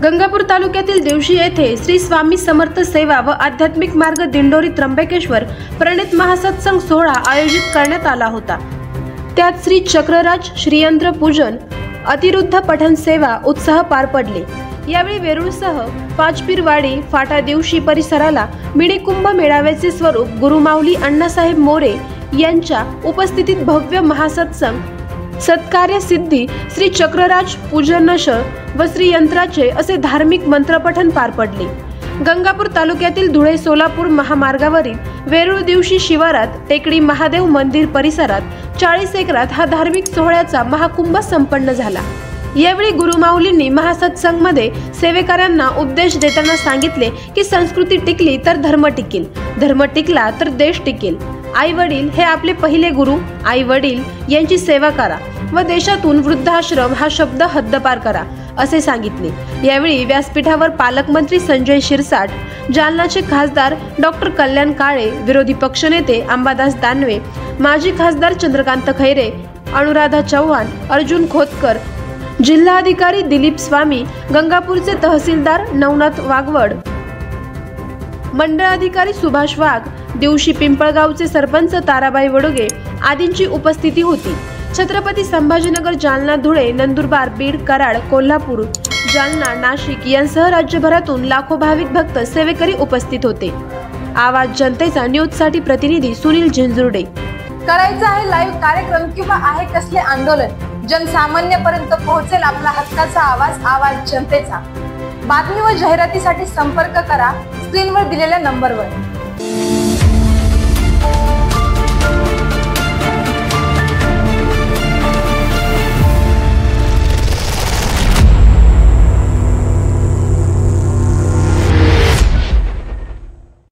गंगापूर तालुक्यातील देवशी येथे श्री स्वामी समर्थ सेवा व आध्यात्मिक मार्ग दिंडोरी त्र्यंबकेश्वर प्रणित महासत्संग सोहळा आयोजित करण्यात आला होता। त्यात श्री चक्रराज श्रीयंत्र पूजन अतिरुद्ध पठण सेवा उत्साह पार पडले। यावेळी वेरूळसह पाचपीरवाडी फाटा देवशी परिसराला मिनी कुंभ मेळाव्याचे स्वरूप गुरुमाऊली अण्णासाहेब मोरे यांच्या उपस्थितीत भव्य महासत्संग सत्कार्य सिद्धी श्री चक्रराज पूजनश व श्री यंत्राचे असे धार्मिक मंत्रपठण पार पडले। गंगापूर तालुक्यातील धुळे सोलापूर महामार्गावरील वेरूळ दिवशी शिवारात टेकडी महादेव मंदिर परिसरात 40 एकरात हा धार्मिक सोहळ्याचा महाकुंभ संपन्न झाला। यावेळी गुरुमाऊलींनी महासत्संगमध्ये सेवेकऱ्यांना उपदेश देताना सांगितले की संस्कृती टिकली तर धर्म टिकेल, धर्म टिकला तर देश टिकेल। आई वडील हे आपले पहिले गुरु, आई वडील यांची सेवा करा व देशातून वृद्धाश्रम हा शब्द हद्दपार करा असे सांगितले। यावेळी व्यासपीठावर पालकमंत्री संजय शिरसाट, जालनाचे खासदार डॉक्टर कल्याण काळे, विरोधी पक्षनेते अंबादास दानवे, माजी खासदार चंद्रकांत खैरे, अनुराधा चव्हाण, अर्जुन खोतकर, जिल्हाधिकारी दिलीप स्वामी, गंगापूरचे तहसीलदार नवनाथ वाघवड, मंडळ अधिकारी सुभाष वाघ, दिवशी पिंपळगावचे सरपंच ताराबाई वडुगे आदींची उपस्थिती होती। छत्रपती संभाजीनगर, जालना, धुळे, नंदुरबार, बीड, कराड, कोल्हापूर, जालना, नाशिक यांसह राज्यभरातून लाखो भाविक भक्त सेवेकरी उपस्थित होते। आवाज जनतेचा न्यूजसाठी प्रतिनिधी सुनील झिंजुर्डे। करायचं आहे लाईव्ह कार्यक्रम किंवा आहे कसले आंदोलन, जनसामान्यपर्यंत पोहोचेल आपला हक्काचा आवाज, आवाज जनतेचा। बातमी व जाहिरातीसाठी संपर्क करा स्क्रीनवर दिलेल्या नंबरवर।